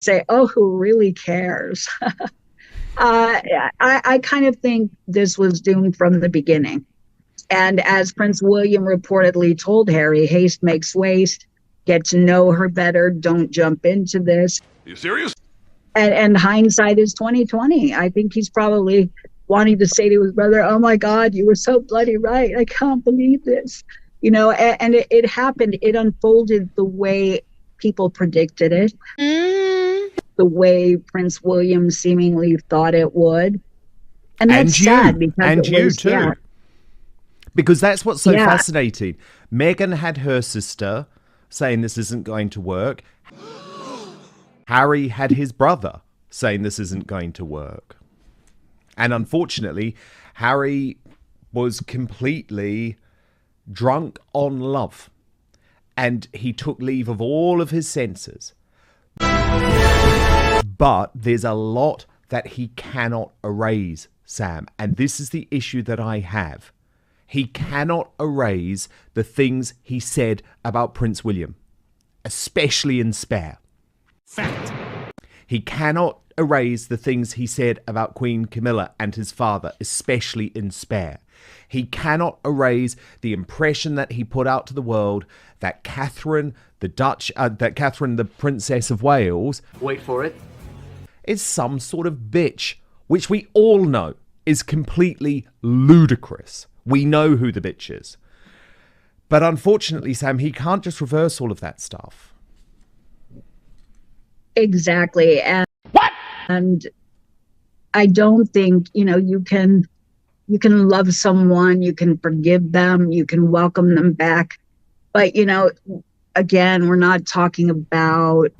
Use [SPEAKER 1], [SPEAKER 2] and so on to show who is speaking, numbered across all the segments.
[SPEAKER 1] say, oh, who really cares? I kind of think this was doomed from the beginning. And as Prince William reportedly told Harry, haste makes waste. Get to know her better. Don't jump into this.
[SPEAKER 2] Are you serious?
[SPEAKER 1] And hindsight is 2020. I think he's probably wanting to say to his brother, "Oh my God, you were so bloody right. I can't believe this." And it happened. It unfolded the way people predicted it, the way Prince William seemingly thought it would. And that's sad because
[SPEAKER 3] and you
[SPEAKER 1] was,
[SPEAKER 3] too.
[SPEAKER 1] Yeah.
[SPEAKER 3] Because that's what's so fascinating. Meghan had her sister saying this isn't going to work. Harry had his brother saying this isn't going to work. And unfortunately, Harry was completely drunk on love. And he took leave of all of his senses. But there's a lot that he cannot erase, Sam. And this is the issue that I have. He cannot erase the things he said about Prince William, especially in Spare.
[SPEAKER 4] Fact.
[SPEAKER 3] He cannot erase the things he said about Queen Camilla and his father, especially in Spare. He cannot erase the impression that he put out to the world that Catherine, the Princess of Wales,
[SPEAKER 4] Wait for it.
[SPEAKER 3] is some sort of bitch, which we all know is completely ludicrous. We know who the bitch is. But unfortunately, Sam, he can't just reverse all of that stuff.
[SPEAKER 1] Exactly. And I don't think, you can love someone, you can forgive them, you can welcome them back. But, again, we're not talking about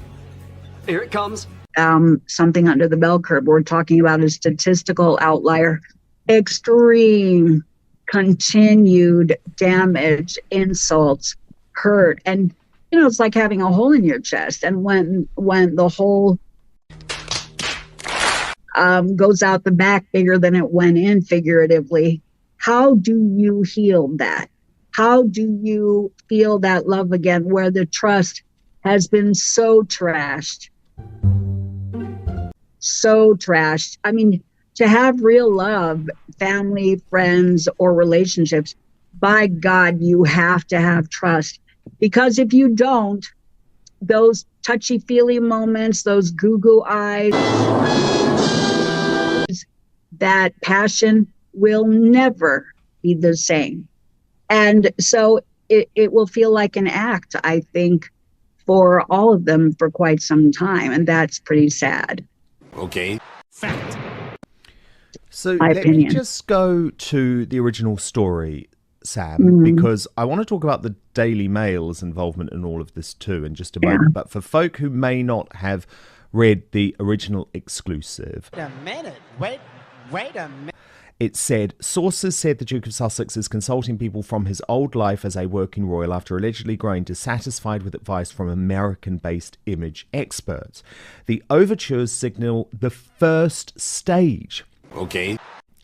[SPEAKER 4] Here it comes.
[SPEAKER 1] something under the bell curve. We're talking about a statistical outlier, extreme continued damage, insults, hurt. And, it's like having a hole in your chest. And when the hole goes out the back bigger than it went in, figuratively, how do you heal that? How do you feel that love again, where the trust has been so trashed? So trashed. I mean, to have real love, family, friends, or relationships, by God, you have to have trust. Because if you don't, those touchy-feely moments, those goo-goo eyes, that passion will never be the same. And so it will feel like an act, I think, for all of them for quite some time. And that's pretty sad.
[SPEAKER 2] Okay.
[SPEAKER 4] Fact.
[SPEAKER 3] So
[SPEAKER 1] My
[SPEAKER 3] let me
[SPEAKER 1] opinion.
[SPEAKER 3] just go to the original story, Sam, because I want to talk about the Daily Mail's involvement in all of this too in just a moment. But for folk who may not have read the original exclusive,
[SPEAKER 5] Wait a minute. Wait a minute.
[SPEAKER 3] it said, sources said the Duke of Sussex is consulting people from his old life as a working royal after allegedly growing dissatisfied with advice from American-based image experts. The overtures signal the first stage
[SPEAKER 2] Okay.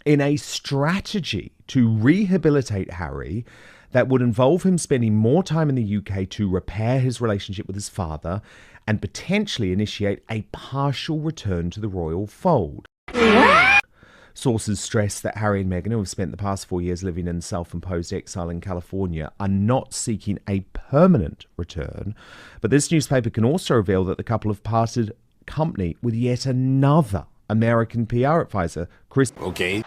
[SPEAKER 3] in a strategy to rehabilitate Harry that would involve him spending more time in the UK to repair his relationship with his father and potentially initiate a partial return to the royal fold. Sources stress that Harry and Meghan, who have spent the past 4 years living in self-imposed exile in California, are not seeking a permanent return. But this newspaper can also reveal that the couple have parted company with yet another American PR advisor, Christine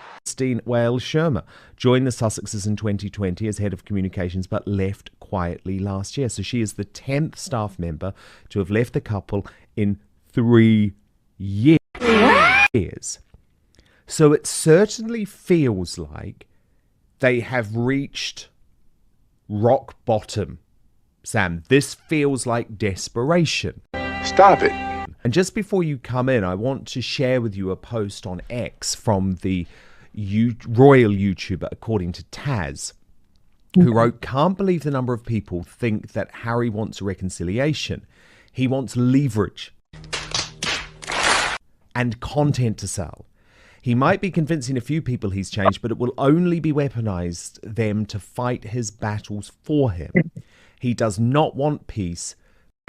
[SPEAKER 3] Wales-Shermer, joined the Sussexes in 2020 as head of communications, but left quietly last year. So she is the 10th staff member to have left the couple in 3 years. So it certainly feels like they have reached rock bottom, Sam. This feels like desperation.
[SPEAKER 2] Stop it.
[SPEAKER 3] And just before you come in, I want to share with you a post on X from the royal YouTuber, according to Taz, who wrote, "Can't believe the number of people think that Harry wants a reconciliation. He wants leverage and content to sell. He might be convincing a few people he's changed, but it will only be weaponized them to fight his battles for him. He does not want peace,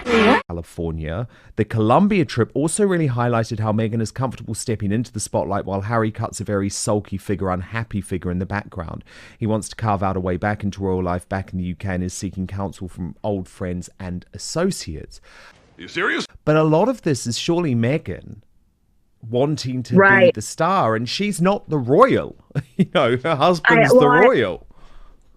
[SPEAKER 3] California. The Colombia trip also really highlighted how Meghan is comfortable stepping into the spotlight while Harry cuts a very sulky figure, unhappy figure in the background. He wants to carve out a way back into royal life back in the UK and is seeking counsel from old friends and associates.
[SPEAKER 2] Are you serious?
[SPEAKER 3] But a lot of this is surely Meghan wanting to be the star, and she's not the royal. You know, her husband's the royal.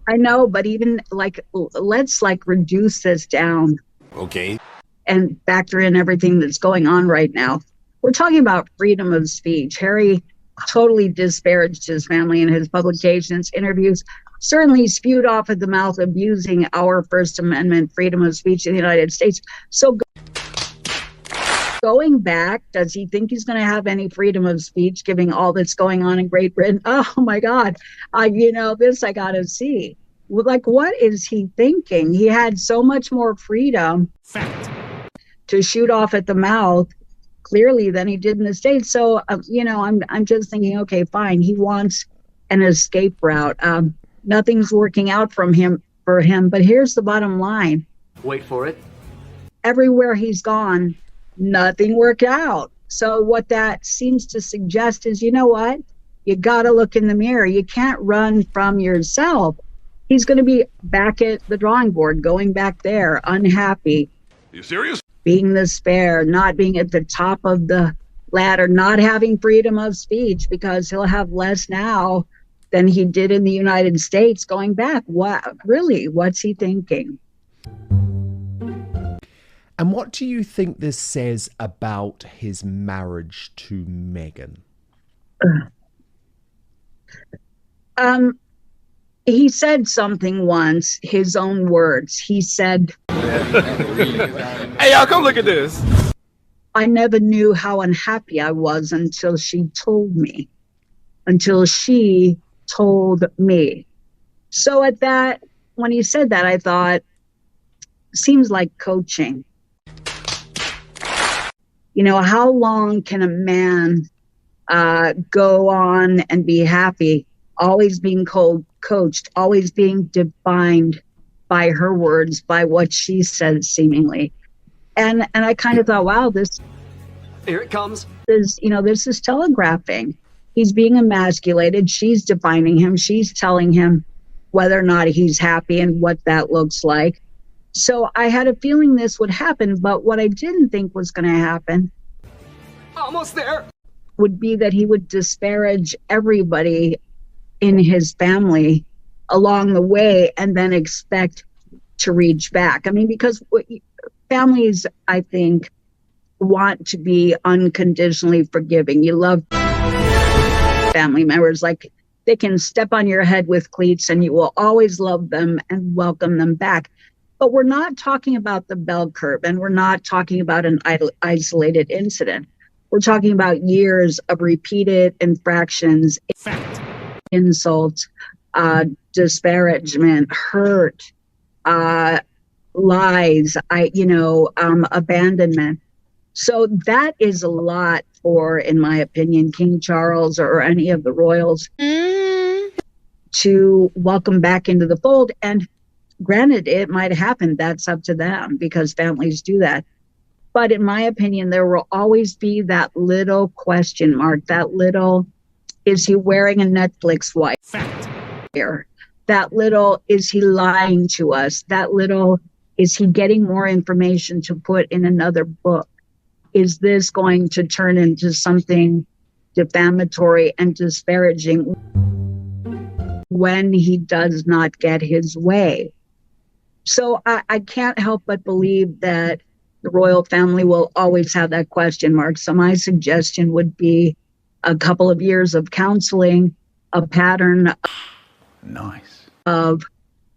[SPEAKER 1] I know, but even let's reduce this down.
[SPEAKER 2] Okay.
[SPEAKER 1] And factor in everything that's going on right now. We're talking about freedom of speech. Harry totally disparaged his family in his publications, interviews, certainly spewed off at the mouth, abusing our First Amendment freedom of speech in the United States. So going back, does he think he's going to have any freedom of speech, given all that's going on in Great Britain? Oh my God. This I got to see. What is he thinking? He had so much more freedom to shoot off at the mouth, clearly, than he did in the States. So, I'm just thinking, okay, fine. He wants an escape route. Nothing's working out for him. But here's the bottom line.
[SPEAKER 4] Wait for it.
[SPEAKER 1] Everywhere he's gone, nothing worked out. So what that seems to suggest is, you know what? You got to look in the mirror. You can't run from yourself. He's going to be back at the drawing board, going back there, unhappy.
[SPEAKER 2] Are you serious?
[SPEAKER 1] Being the spare, not being at the top of the ladder, not having freedom of speech, because he'll have less now than he did in the United States going back. What really? What's he thinking?
[SPEAKER 3] And what do you think this says about his marriage to Meghan?
[SPEAKER 1] He said something once, his own words. He said,
[SPEAKER 2] Hey, y'all, come look at this.
[SPEAKER 1] I never knew how unhappy I was until she told me. So when he said that, I thought, seems like coaching. How long can a man go on and be happy, always being coached, always being defined by her words, by what she says, seemingly? And I kind of thought, wow,
[SPEAKER 4] Here it comes.
[SPEAKER 1] this is telegraphing. He's being emasculated. She's defining him. She's telling him whether or not he's happy and what that looks like. So I had a feeling this would happen, but what I didn't think was going to happen
[SPEAKER 4] Almost there.
[SPEAKER 1] would be that he would disparage everybody in his family along the way and then expect to reach back. I mean, because families, I think, want to be unconditionally forgiving. You love family members, like they can step on your head with cleats and you will always love them and welcome them back. But we're not talking about the bell curve, and we're not talking about an isolated incident. We're talking about years of repeated infractions, insults, disparagement, hurt, lies, abandonment. So that is a lot for, in my opinion, King Charles or any of the royals to welcome back into the fold. And granted, it might happen. That's up to them, because families do that. But in my opinion, there will always be that little question mark, that little, is he wearing a Netflix wife here? That little, is he lying to us? That little, is he getting more information to put in another book? Is this going to turn into something defamatory and disparaging when he does not get his way? So I can't help but believe that the royal family will always have that question mark. So my suggestion would be a couple of years of counseling, a pattern of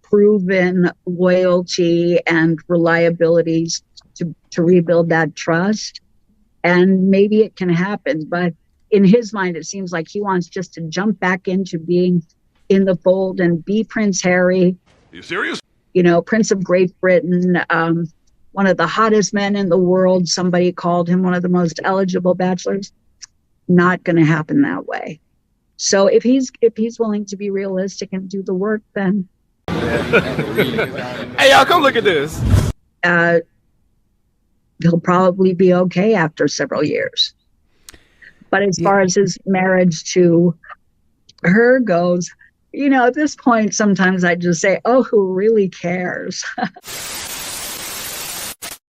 [SPEAKER 1] proven loyalty and reliabilities to rebuild that trust. And maybe it can happen. But in his mind, it seems like he wants just to jump back into being in the fold and be Prince Harry.
[SPEAKER 2] Are you serious?
[SPEAKER 1] Prince of Great Britain, one of the hottest men in the world. Somebody called him one of the most eligible bachelors. Not going to happen that way. So if he's willing to be realistic and do the work, then
[SPEAKER 2] Hey, y'all, come look at this.
[SPEAKER 1] he'll probably be okay after several years. But as far as his marriage to her goes, at this point, sometimes I just say, oh, who really cares?